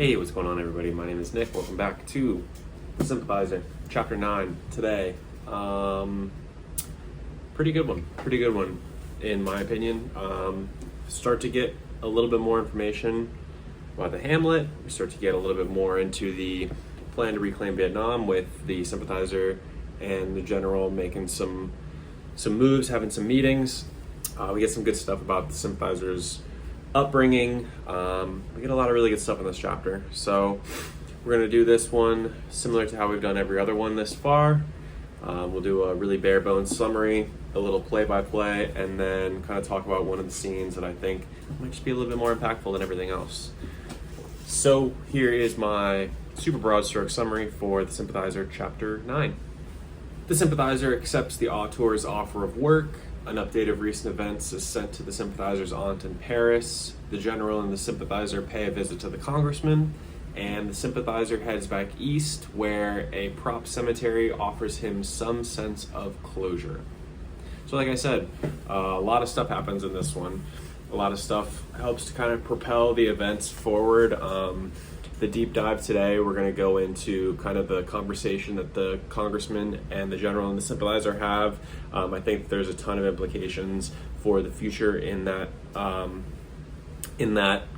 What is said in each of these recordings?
Hey, what's going on, everybody? My name is Nick. Welcome back to Sympathizer, Chapter 9 today. Pretty good one, in my opinion. Start to get a little bit more information about the Hamlet. We start to get a little bit more into the plan to reclaim Vietnam with the Sympathizer and the General making some moves, having some meetings. We get some good stuff about the Sympathizer's upbringing. We get a lot of really good stuff in this chapter. So we're going to do this one similar to how we've done every other one this far. We'll do a really bare bones summary, a little play-by-play, and then kind of talk about one of the scenes that I think might just be a little bit more impactful than everything else. So here is my super broad stroke summary for the Sympathizer, Chapter 9. The Sympathizer accepts the auteur's offer of work. An update of recent events is sent to the Sympathizer's aunt in Paris. The General and the Sympathizer pay a visit to the Congressman, and the Sympathizer heads back east, where a prop cemetery offers him some sense of closure. So like I said, a lot of stuff happens in this one. A lot of stuff helps to kind of propel the events forward. The deep dive today, we're going to go into kind of the conversation that the Congressman and the General and the Sympathizer have. I think there's a ton of implications for the future in that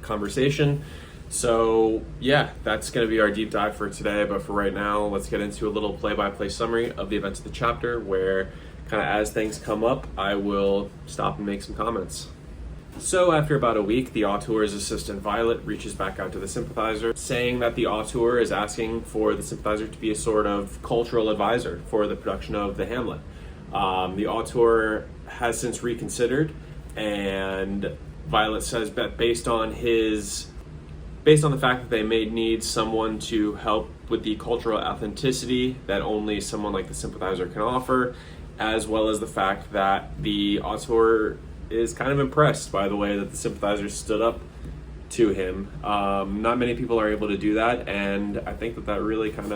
conversation. So yeah, that's going to be our deep dive for today. But for right now, let's get into a little play-by-play summary of the events of the chapter, where kind of as things come up, I will stop and make some comments. So after about a week, the auteur's assistant Violet reaches back out to the Sympathizer, saying that the auteur is asking for the Sympathizer to be a sort of cultural advisor for the production of the Hamlet. The auteur has since reconsidered, and Violet says that based on the fact that they may need someone to help with the cultural authenticity that only someone like the Sympathizer can offer, as well as the fact that the auteur is kind of impressed by the way that the Sympathizer stood up to him. Not many people are able to do that, and I think that really kind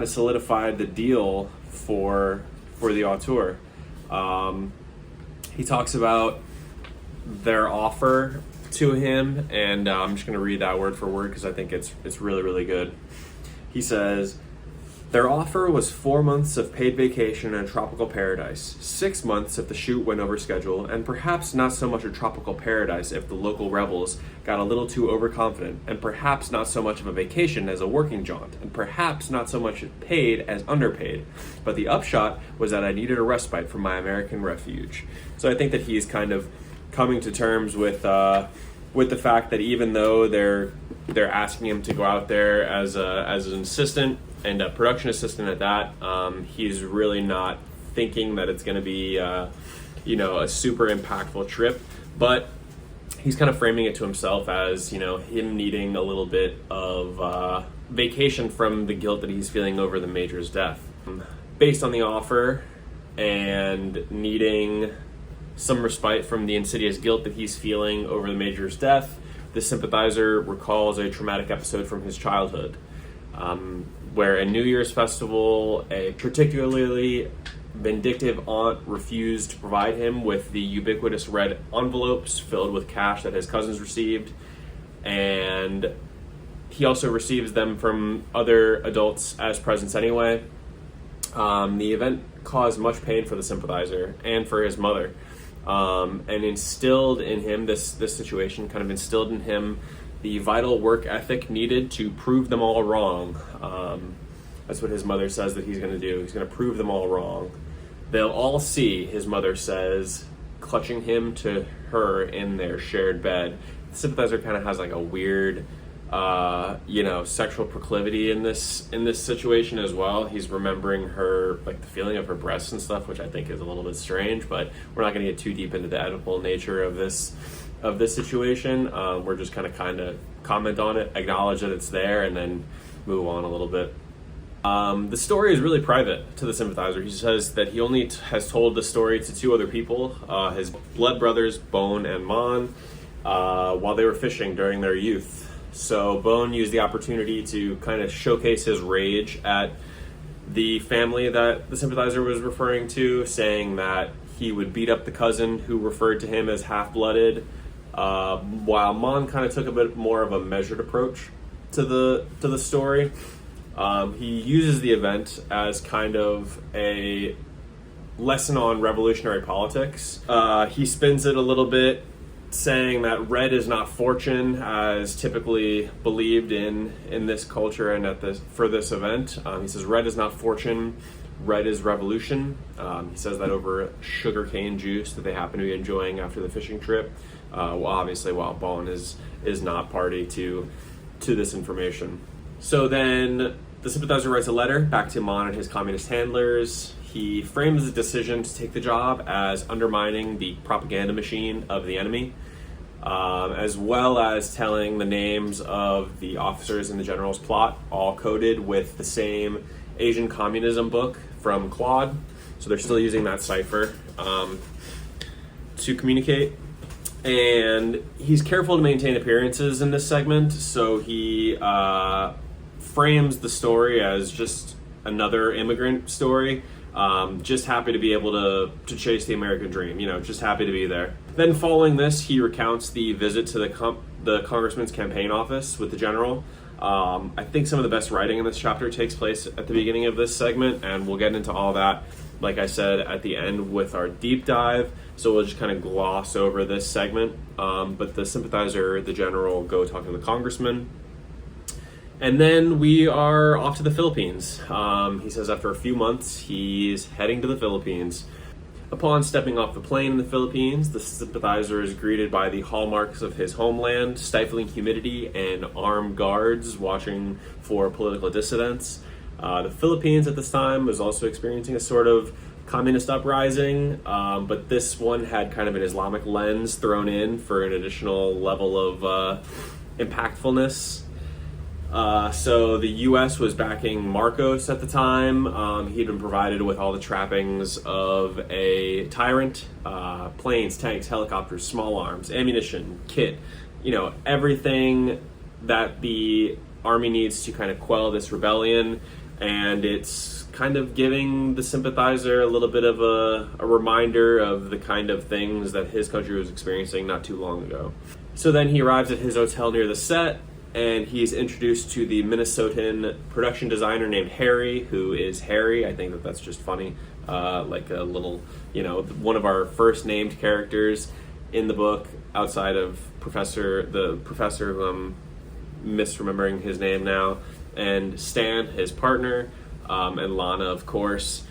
of solidified the deal for the auteur. He talks about their offer to him, and I'm just going to read that word for word because I think it's really, really good. He says, "Their offer was 4 months of paid vacation in a tropical paradise, 6 months if the shoot went over schedule, and perhaps not so much a tropical paradise if the local rebels got a little too overconfident, and perhaps not so much of a vacation as a working jaunt, and perhaps not so much paid as underpaid. But the upshot was that I needed a respite from my American refuge." So I think that he's kind of coming to terms with the fact that even though they're asking him to go out there as an assistant, and a production assistant at that, he's really not thinking that it's going to be a super impactful trip, but he's kind of framing it to himself as him needing a little bit of vacation from the guilt that he's feeling over the Major's death. Based on the offer and needing some respite from the insidious guilt that he's feeling over the Major's death, the Sympathizer recalls a traumatic episode from his childhood. Where a New Year's festival, a particularly vindictive aunt refused to provide him with the ubiquitous red envelopes filled with cash that his cousins received, and he also receives them from other adults as presents anyway. The event caused much pain for the Sympathizer and for his mother, and instilled in him, this situation kind of instilled in him the vital work ethic needed to prove them all wrong. That's what his mother says that he's going to do. He's going to prove them all wrong. They'll all see, his mother says, clutching him to her in their shared bed. The Sympathizer kind of has like a weird, sexual proclivity in this situation as well. He's remembering her, like the feeling of her breasts and stuff, which I think is a little bit strange, but we're not going to get too deep into the Oedipal nature of this situation. We're just kind of comment on it, acknowledge that it's there, and then move on a little bit. The story is really private to the Sympathizer. He says that he only has told the story to two other people, his blood brothers, Bone and Mon, while they were fishing during their youth. So Bone used the opportunity to kind of showcase his rage at the family that the Sympathizer was referring to, saying that he would beat up the cousin who referred to him as half-blooded, while Mon kind of took a bit more of a measured approach. to the story. He uses the event as kind of a lesson on revolutionary politics. He spins it a little bit, saying that red is not fortune, as typically believed in this culture and for this event. He says red is not fortune, red is revolution. He says that over sugarcane juice that they happen to be enjoying after the fishing trip. Well, obviously, while Ballin is not party to this information. So then the Sympathizer writes a letter back to Mon and his communist handlers. He frames the decision to take the job as undermining the propaganda machine of the enemy, as well as telling the names of the officers in the general's plot, all coded with the same Asian communism book from Claude. So they're still using that cipher to communicate. And he's careful to maintain appearances in this segment, so he frames the story as just another immigrant story. Just happy to be able to chase the American dream, just happy to be there. Then following this, he recounts the visit to the congressman's campaign office with the general. I think some of the best writing in this chapter takes place at the beginning of this segment, and we'll get into all that, like I said, at the end with our deep dive. So we'll just kind of gloss over this segment. But the Sympathizer, the general, go talk to the congressman. And then we are off to the Philippines. He says after a few months, he's heading to the Philippines. Upon stepping off the plane in the Philippines, the Sympathizer is greeted by the hallmarks of his homeland: stifling humidity and armed guards watching for political dissidents. The Philippines at this time was also experiencing a sort of communist uprising, but this one had kind of an Islamic lens thrown in for an additional level of impactfulness. So the U.S. was backing Marcos at the time. He'd been provided with all the trappings of a tyrant: planes, tanks, helicopters, small arms, ammunition, kit, everything that the army needs to kind of quell this rebellion. And it's kind of giving the Sympathizer a little bit of a reminder of the kind of things that his country was experiencing not too long ago. So then he arrives at his hotel near the set, and he's introduced to the Minnesotan production designer named Harry, who is Harry. I think that's just funny. Like a little, one of our first named characters in the book, outside of the professor who I'm misremembering his name now, and Stan, his partner, and Lana, of course.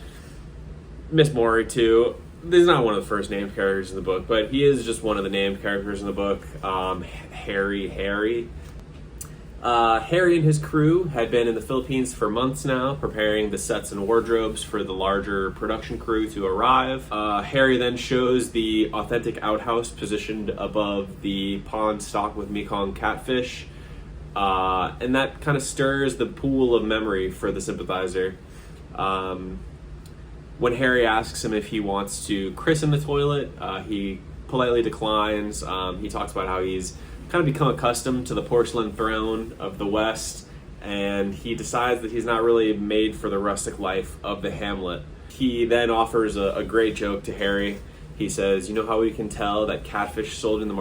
Miss Maury, too. He's not one of the first named characters in the book, but he is just one of the named characters in the book. Harry. Harry and his crew had been in the Philippines for months now, preparing the sets and wardrobes for the larger production crew to arrive. Harry then shows the authentic outhouse positioned above the pond stocked with Mekong catfish, and that kind of stirs the pool of memory for the Sympathizer. When Harry asks him if he wants to christen the toilet, he politely declines. He talks about how he's kind of become accustomed to the porcelain throne of the West, and he decides that he's not really made for the rustic life of the hamlet. He then offers a great joke to Harry. He says, "You know how we can tell that catfish sold in the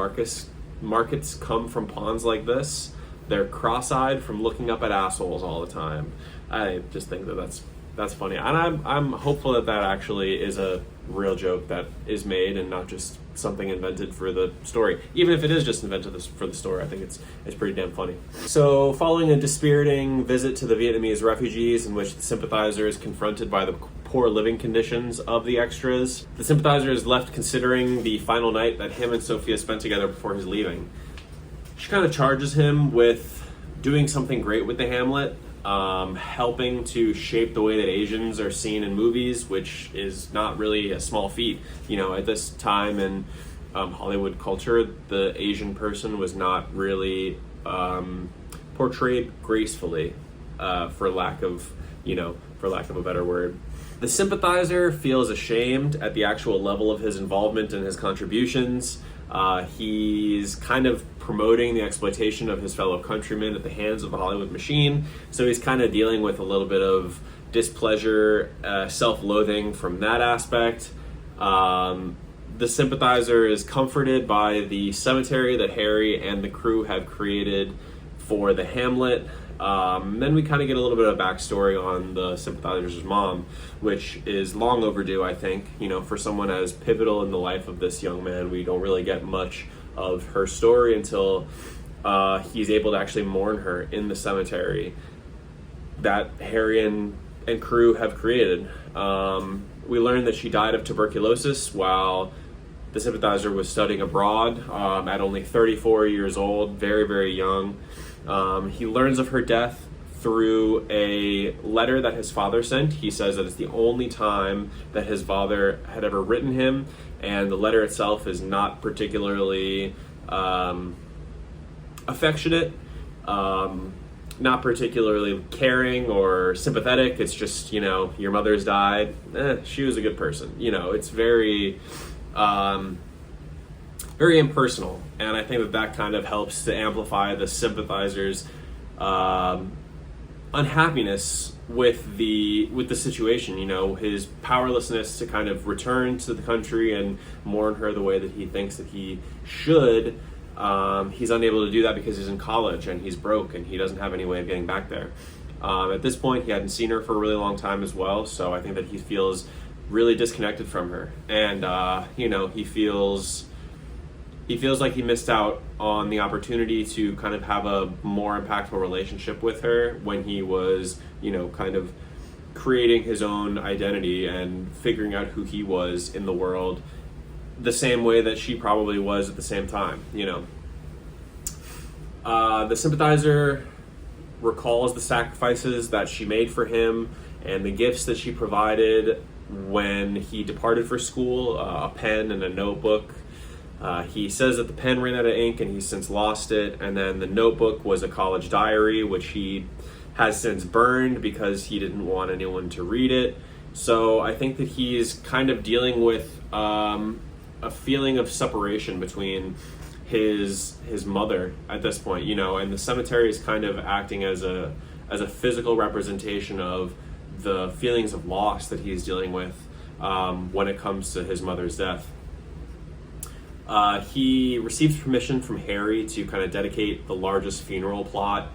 markets come from ponds like this? They're cross-eyed from looking up at assholes all the time." I just think that's funny, and I'm hopeful that actually is a real joke that is made and not just something invented for the story. Even if it is just invented for the story, I think it's pretty damn funny. So, following a dispiriting visit to the Vietnamese refugees, in which the Sympathizer is confronted by the poor living conditions of the extras, the Sympathizer is left considering the final night that him and Sophia spent together before his leaving. She kind of charges him with doing something great with the hamlet, helping to shape the way that Asians are seen in movies, which is not really a small feat. At this time in Hollywood culture, the Asian person was not really portrayed gracefully, for lack of a better word. The Sympathizer feels ashamed at the actual level of his involvement and his contributions. He's kind of promoting the exploitation of his fellow countrymen at the hands of the Hollywood machine, so he's kind of dealing with a little bit of displeasure, self-loathing from that aspect. The Sympathizer is comforted by the cemetery that Harry and the crew have created for the Hamlet. Then we kind of get a little bit of backstory on the Sympathizer's mom, which is long overdue, I think. For someone as pivotal in the life of this young man, we don't really get much of her story until he's able to actually mourn her in the cemetery that Harry and crew have created. We learn that she died of tuberculosis while the Sympathizer was studying abroad at only 34 years old, very, very young. He learns of her death through a letter that his father sent. He says that it's the only time that his father had ever written him, and the letter itself is not particularly affectionate, not particularly caring or sympathetic. It's just, your mother's died. She was a good person. It's very, very impersonal. And I think that kind of helps to amplify the Sympathizer's unhappiness with the situation. His powerlessness to kind of return to the country and mourn her the way that he thinks that he should. He's unable to do that because he's in college and he's broke and he doesn't have any way of getting back there. At this point, he hadn't seen her for a really long time as well, so I think that he feels really disconnected from her. And, he feels like he missed out on the opportunity to kind of have a more impactful relationship with her when he was, kind of creating his own identity and figuring out who he was in the world the same way that she probably was at the same time. The Sympathizer recalls the sacrifices that she made for him and the gifts that she provided when he departed for school, a pen and a notebook. He says that the pen ran out of ink and he's since lost it, and then the notebook was a college diary which he has since burned because he didn't want anyone to read it. So I think that he's kind of dealing with a feeling of separation between his mother at this point, and the cemetery is kind of acting as a physical representation of the feelings of loss that he's dealing with when it comes to his mother's death. He receives permission from Harry to kind of dedicate the largest funeral plot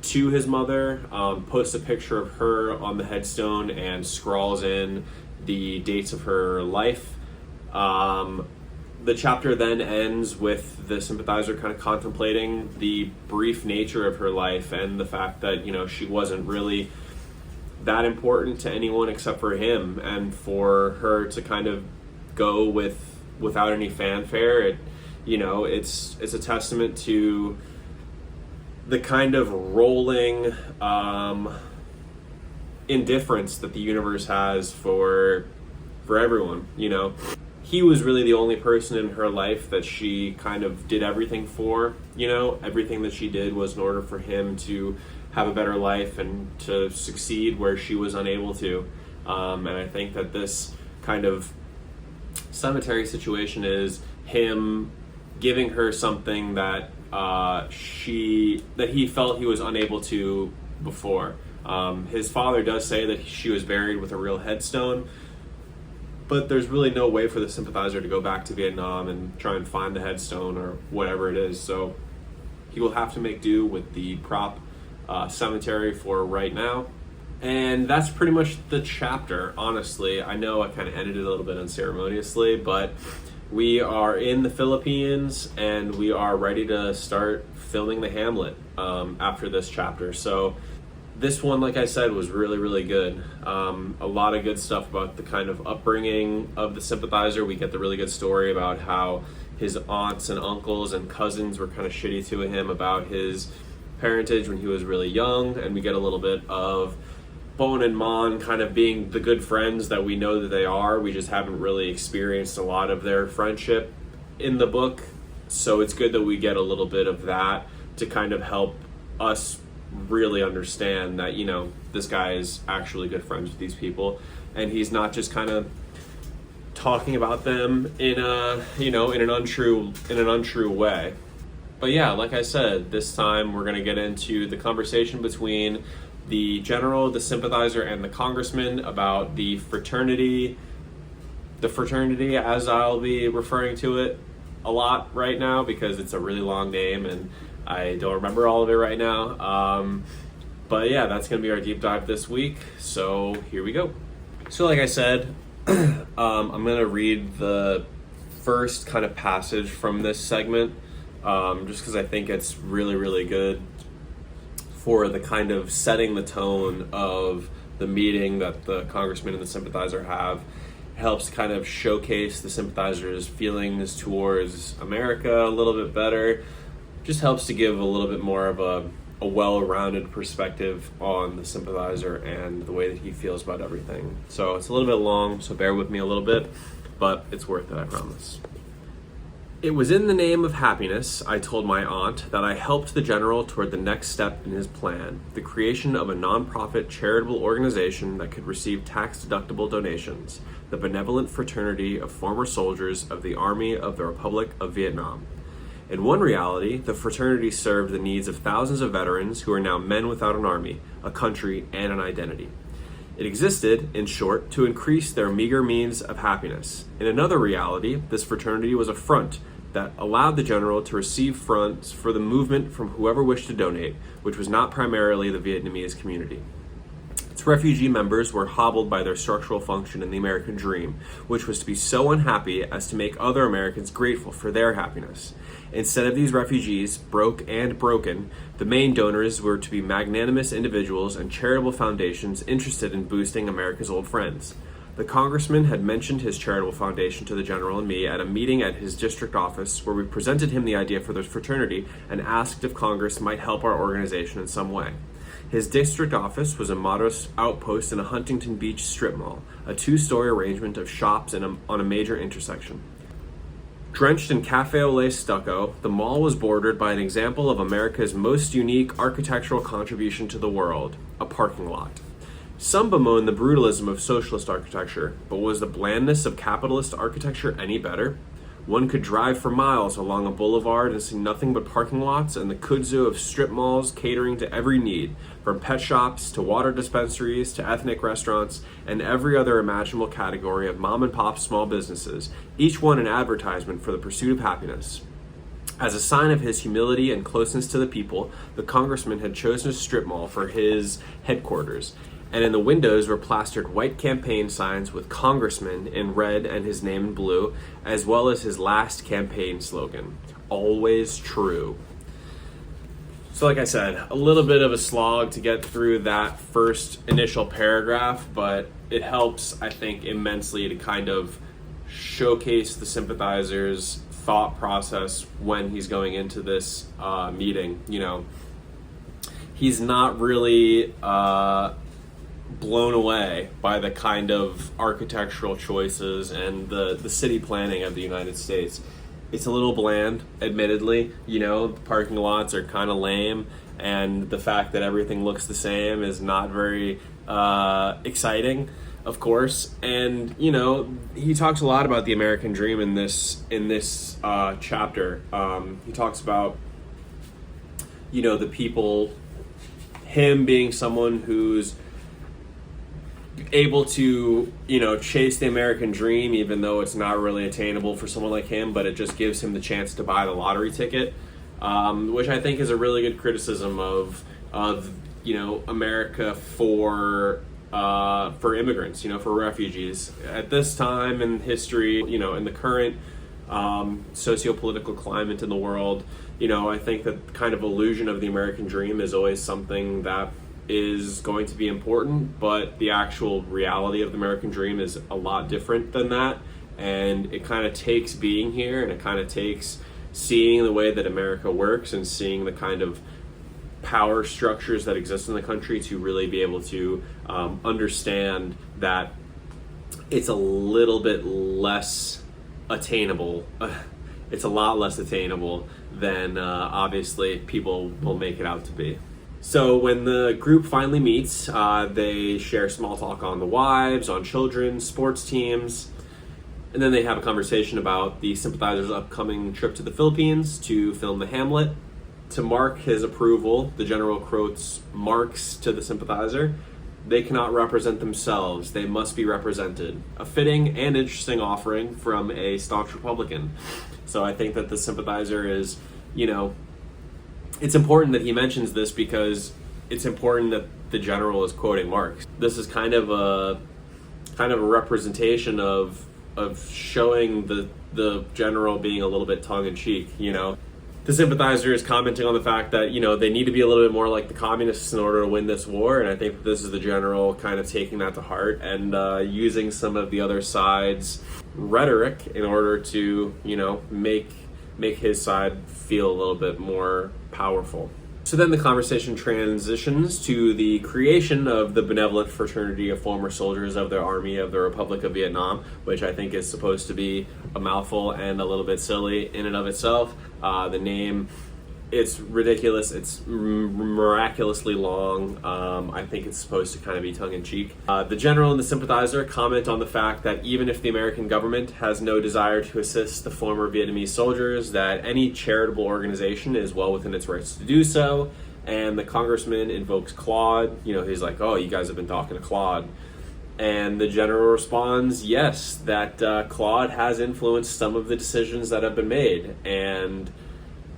to his mother, posts a picture of her on the headstone and scrawls in the dates of her life. The chapter then ends with the Sympathizer kind of contemplating the brief nature of her life and the fact that, she wasn't really that important to anyone except for him, and for her to kind of go without any fanfare, it's a testament to the kind of rolling indifference that the universe has for everyone. He was really the only person in her life that she kind of did everything for. Everything that she did was in order for him to have a better life and to succeed where she was unable to. And I think that this kind of cemetery situation is him giving her something that he felt he was unable to before. His father does say that she was buried with a real headstone, but there's really no way for the Sympathizer to go back to Vietnam and try and find the headstone or whatever it is. So he will have to make do with the prop cemetery for right now. And that's pretty much the chapter, honestly. I know I kind of ended it a little bit unceremoniously, but we are in the Philippines and we are ready to start filming the Hamlet after this chapter. So this one, like I said, was really, really good. A lot of good stuff about the kind of upbringing of the Sympathizer. We get the really good story about how his aunts and uncles and cousins were kind of shitty to him about his parentage when he was really young, and we get a little bit of Bon and Mon kind of being the good friends that we know that they are. We just haven't really experienced a lot of their friendship in the book, so it's good that we get a little bit of that to kind of help us really understand that, this guy is actually good friends with these people, and he's not just kind of talking about them in an untrue way. But yeah, like I said, this time we're going to get into the conversation between the general, the Sympathizer, and the congressman about the fraternity as I'll be referring to it a lot right now because it's a really long name, and I don't remember all of it right now. But yeah, that's going to be our deep dive this week. So here we go. So like I said, I'm going to read the first kind of passage from this segment, just because I think it's really, really good for the kind of setting the tone of the meeting that the congressman and the sympathizer have. It helps kind of showcase the sympathizer's feelings towards America a little bit better. Just helps to give a little bit more of a well-rounded perspective on the sympathizer and the way that he feels about everything. So it's a little bit long, so bear with me a little bit, but it's worth it, I promise. It was in the name of happiness, I told my aunt, that I helped the general toward the next step in his plan, the creation of a nonprofit charitable organization that could receive tax-deductible donations, the Benevolent Fraternity of Former Soldiers of the Army of the Republic of Vietnam. In one reality, the fraternity served the needs of thousands of veterans who are now men without an army, a country, and an identity. It existed, in short, to increase their meager means of happiness. In another reality, this fraternity was a front that allowed the general to receive funds for the movement from whoever wished to donate, which was not primarily the Vietnamese community. Its refugee members were hobbled by their structural function in the American dream, which was to be so unhappy as to make other Americans grateful for their happiness. Instead of these refugees, broke and broken, the main donors were to be magnanimous individuals and charitable foundations interested in boosting America's old friends. The congressman had mentioned his charitable foundation to the general and me at a meeting at his district office where we presented him the idea for the fraternity and asked if Congress might help our organization in some way. His district office was a modest outpost in a Huntington Beach strip mall, a two-story arrangement of shops on a major intersection. Drenched in cafe au lait stucco, the mall was bordered by an example of America's most unique architectural contribution to the world, a parking lot. Some bemoan the brutalism of socialist architecture, but was the blandness of capitalist architecture any better? One could drive for miles along a boulevard and see nothing but parking lots and the kudzu of strip malls catering to every need, from pet shops to water dispensaries to ethnic restaurants and every other imaginable category of mom-and-pop small businesses, each one an advertisement for the pursuit of happiness. As a sign of his humility and closeness to the people, the congressman had chosen a strip mall for his headquarters, and in the windows were plastered white campaign signs with Congressman in red and his name in blue, as well as his last campaign slogan, always true. So like I said, a little bit of a slog to get through that first initial paragraph, but it helps, I think, immensely to kind of showcase the sympathizer's thought process when he's going into this meeting. You know, he's not really blown away by the kind of architectural choices and the city planning of the United States. It's a little bland, admittedly. You know, the parking lots are kind of lame, and the fact that everything looks the same is not very exciting, of course. And you know, he talks a lot about the American dream in this chapter. He talks about, you know, the people, him being someone who's able to, you know, chase the American dream, even though it's not really attainable for someone like him, but it just gives him the chance to buy the lottery ticket, which I think is a really good criticism of you know, America for immigrants, you know, for refugees. At this time in history, you know, in the current socio-political climate in the world, you know, I think that kind of illusion of the American dream is always something that is going to be important, but the actual reality of the American dream is a lot different than that. And it kind of takes being here, and it kind of takes seeing the way that America works and seeing the kind of power structures that exist in the country to really be able to understand that it's a little bit less attainable. It's a lot less attainable than obviously people will make it out to be. So when the group finally meets, they share small talk on the wives, on children, sports teams, and then they have a conversation about the sympathizer's upcoming trip to the Philippines to film the Hamlet. To mark his approval, the general quotes marks to the sympathizer, "They cannot represent themselves, they must be represented." A fitting and interesting offering from a staunch Republican. So I think that the sympathizer is, you know, it's important that he mentions this because it's important that the general is quoting Marx. This is kind of a representation of showing the general being a little bit tongue-in-cheek, you know. The sympathizer is commenting on the fact that, you know, they need to be a little bit more like the communists in order to win this war, and I think that this is the general kind of taking that to heart and using some of the other side's rhetoric in order to, you know, make his side feel a little bit more powerful. So then the conversation transitions to the creation of the benevolent fraternity of former soldiers of the Army of the Republic of Vietnam, which I think is supposed to be a mouthful and a little bit silly in and of itself. The name, it's ridiculous. It's miraculously long. I think it's supposed to kind of be tongue-in-cheek. The general and the sympathizer comment on the fact that even if the American government has no desire to assist the former Vietnamese soldiers, that any charitable organization is well within its rights to do so. And the congressman invokes Claude. You know, he's like, oh, you guys have been talking to Claude. And the general responds, yes, that Claude has influenced some of the decisions that have been made. And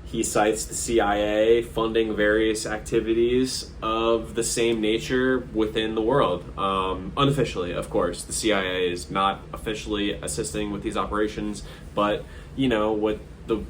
he cites the CIA funding various activities of the same nature within the world. Unofficially, of course. The CIA is not officially assisting with these operations, but, you know, what the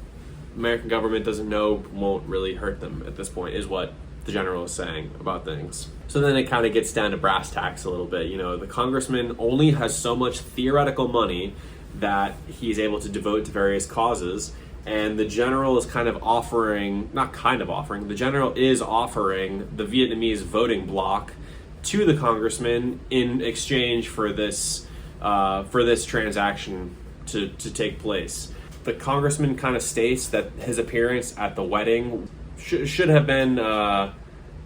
American government doesn't know won't really hurt them at this point, is what the general is saying about things. So then it kind of gets down to brass tacks a little bit. You know, the congressman only has so much theoretical money that he's able to devote to various causes. And the general is kind of offering, the general is offering the Vietnamese voting bloc to the congressman in exchange for this transaction to take place. The congressman kind of states that his appearance at the wedding should have been a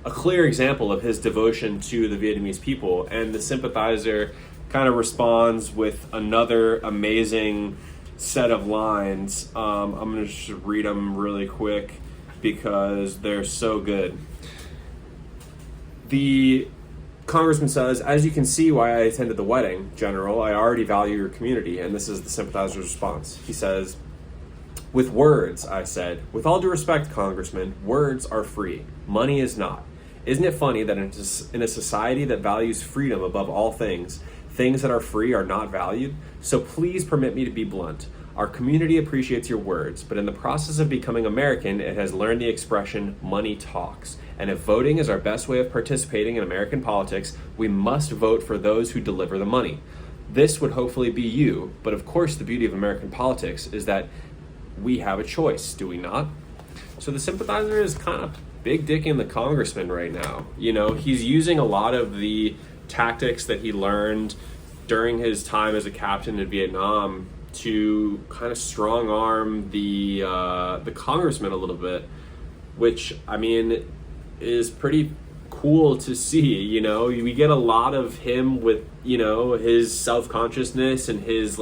clear example of his devotion to the Vietnamese people. And the sympathizer kind of responds with another amazing set of lines. I'm going to just read them really quick because they're so good. The congressman says, as you can see why I attended the wedding, General, I already value your community. And this is the sympathizer's response. He says, with words, I said, with all due respect, Congressman, words are free. Money is not. Isn't it funny that in a society that values freedom above all things, things that are free are not valued? So please permit me to be blunt. Our community appreciates your words, but in the process of becoming American, it has learned the expression, money talks. And if voting is our best way of participating in American politics, we must vote for those who deliver the money. This would hopefully be you, but of course the beauty of American politics is that we have a choice, do we not? So the sympathizer is kind of big dicking the congressman right now. You know, he's using a lot of the tactics that he learned during his time as a captain in Vietnam to kind of strong arm the congressman a little bit, which, I mean, is pretty cool to see. You know, we get a lot of him with, you know, his self-consciousness and his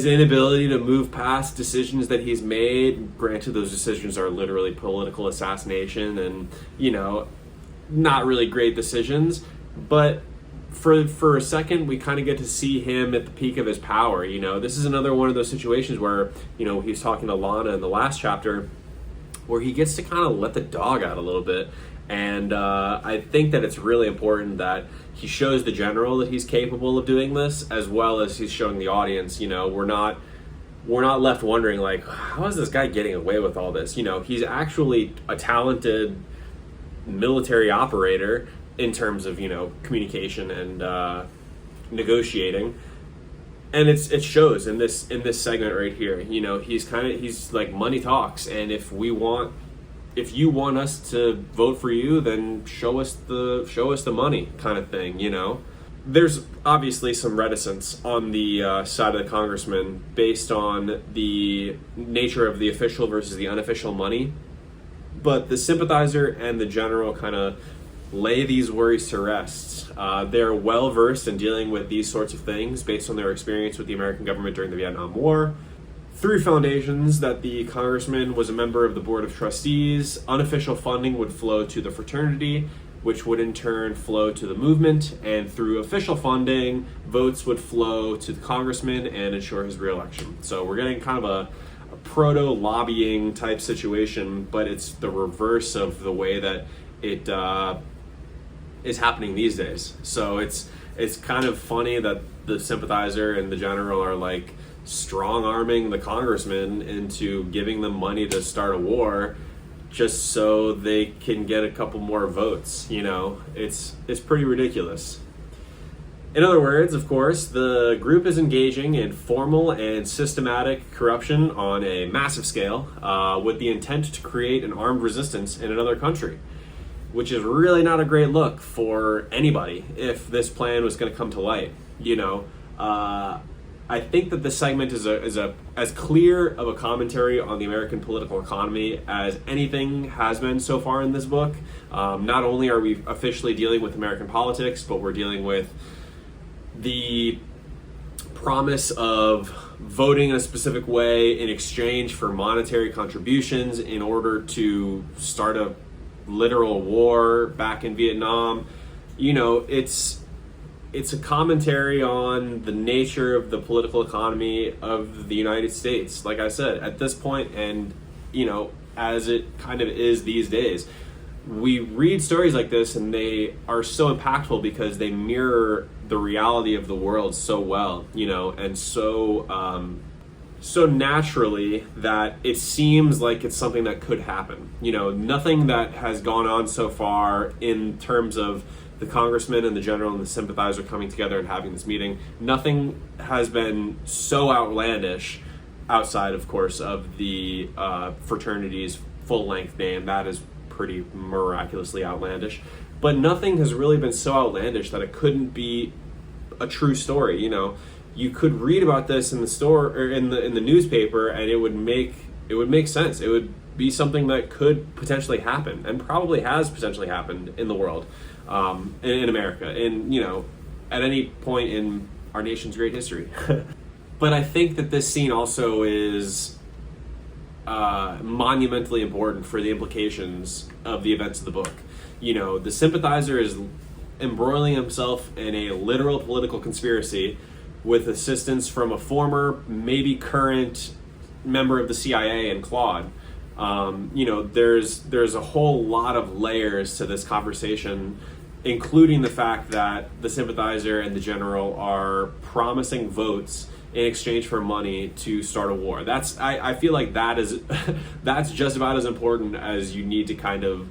inability to move past decisions that he's made. Granted, those decisions are literally political assassination and, you know, not really great decisions, but for a second we kind of get to see him at the peak of his power. You know, this is another one of those situations where, you know, he's talking to Lana in the last chapter where he gets to kind of let the dog out a little bit. And I think that it's really important that he shows the general that he's capable of doing this, as well as he's showing the audience. You know, we're not left wondering, like, how is this guy getting away with all this? You know, he's actually a talented military operator in terms of, you know, communication and negotiating. And it shows in this segment right here. You know, he's like, money talks, and if you want us to vote for you, then show us the money, kind of thing. You know, there's obviously some reticence on the side of the congressman based on the nature of the official versus the unofficial money, but the sympathizer and the general kind of lay these worries to rest. They're well versed in dealing with these sorts of things based on their experience with the American government during the Vietnam War. Through foundations that the congressman was a member of the board of trustees, unofficial funding would flow to the fraternity, which would in turn flow to the movement, and through official funding, votes would flow to the congressman and ensure his re-election. So we're getting kind of a proto-lobbying type situation, but it's the reverse of the way that it is happening these days. So it's kind of funny that the Sympathizer and the General are like strong-arming the congressman into giving them money to start a war just so they can get a couple more votes. It's pretty ridiculous. In other words, of course, the group is engaging in formal and systematic corruption on a massive scale with the intent to create an armed resistance in another country, which is really not a great look for anybody if this plan was going to come to light. I think that this segment is as clear of a commentary on the American political economy as anything has been so far in this book. Not only are we officially dealing with American politics, but we're dealing with the promise of voting in a specific way in exchange for monetary contributions in order to start a literal war back in Vietnam. It's a commentary on the nature of the political economy of the United States, like I said, at this point, and as it kind of is these days. We read stories like this and they are so impactful because they mirror the reality of the world so well, and so naturally that it seems like it's something that could happen. Nothing that has gone on so far in terms of the congressman and the general and the Sympathizer coming together and having this meeting, nothing has been so outlandish outside, of course, of the fraternity's full-length name. That is pretty miraculously outlandish, but nothing has really been so outlandish that it couldn't be a true story. You could read about this in the store or in the newspaper, and it would make sense. It would be something that could potentially happen, and probably has potentially happened in the world, in America, at any point in our nation's great history. But I think that this scene also is monumentally important for the implications of the events of the book. The Sympathizer is embroiling himself in a literal political conspiracy with assistance from a former, maybe current member of the CIA and Claude. There's a whole lot of layers to this conversation, including the fact that the Sympathizer and the General are promising votes in exchange for money to start a war. I feel like that's just about as important as you need to kind of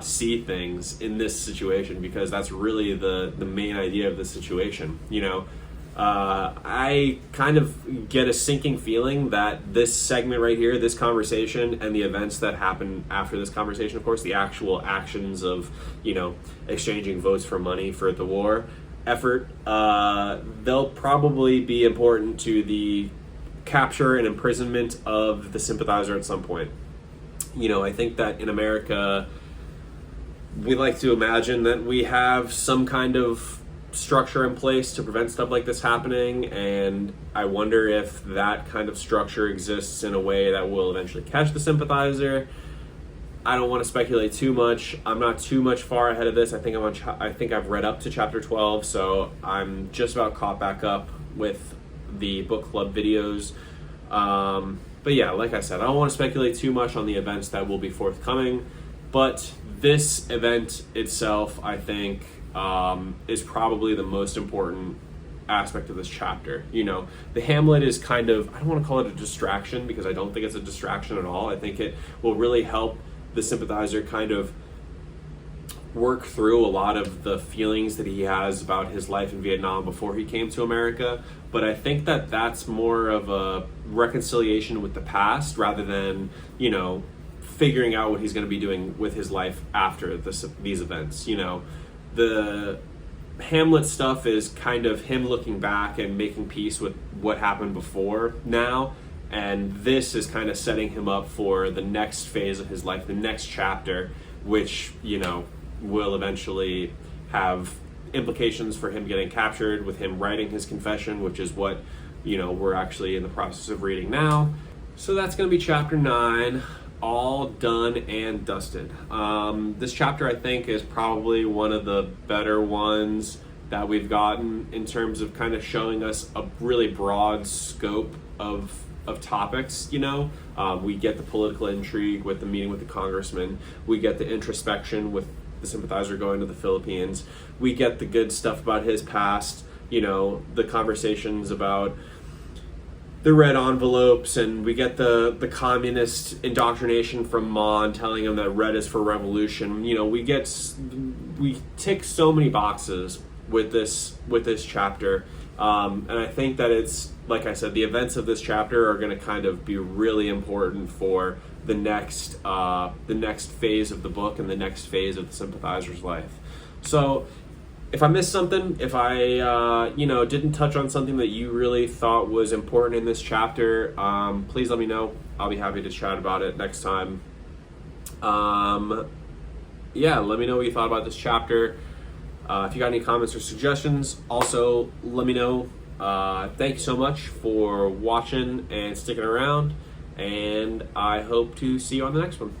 see things in this situation, because that's really the main idea of the situation. I kind of get a sinking feeling that this segment right here, this conversation, and the events that happen after this conversation, of course, the actual actions of, exchanging votes for money for the war effort, they'll probably be important to the capture and imprisonment of the Sympathizer at some point. I think that in America, we like to imagine that we have some kind of structure in place to prevent stuff like this happening, and I wonder if that kind of structure exists in a way that will eventually catch the Sympathizer. I don't want to speculate too much. I'm not too much far ahead of this. I think I've read up to chapter 12, so I'm just about caught back up with the book club videos. But yeah, like I said, I don't want to speculate too much on the events that will be forthcoming, but this event itself, I think, is probably the most important aspect of this chapter. The Hamlet is kind of, I don't want to call it a distraction, because I don't think it's a distraction at all. I think it will really help the Sympathizer kind of work through a lot of the feelings that he has about his life in Vietnam before he came to America. But I think that that's more of a reconciliation with the past rather than, figuring out what he's going to be doing with his life after these events. The Hamlet stuff is kind of him looking back and making peace with what happened before now, and this is kind of setting him up for the next phase of his life, the next chapter, which will eventually have implications for him getting captured, with him writing his confession, which is what we're actually in the process of reading now. So that's going to be chapter 9, all done and dusted. This chapter, I think, is probably one of the better ones that we've gotten in terms of kind of showing us a really broad scope of of topics. We get the political intrigue with the meeting with the congressman. We get the introspection with the sympathizer going to the Philippines. We get the good stuff about his past. The conversations about the red envelopes, and we get the communist indoctrination from Mon telling him that red is for revolution. We tick so many boxes with this chapter, and I think that it's, like I said, the events of this chapter are going to kind of be really important for the next phase of the book and the next phase of the sympathizer's life. So if I missed something, if I didn't touch on something that you really thought was important in this chapter, please let me know. I'll be happy to chat about it next time. Let me know what you thought about this chapter. If you got any comments or suggestions, also let me know. Thank you so much for watching and sticking around, and I hope to see you on the next one.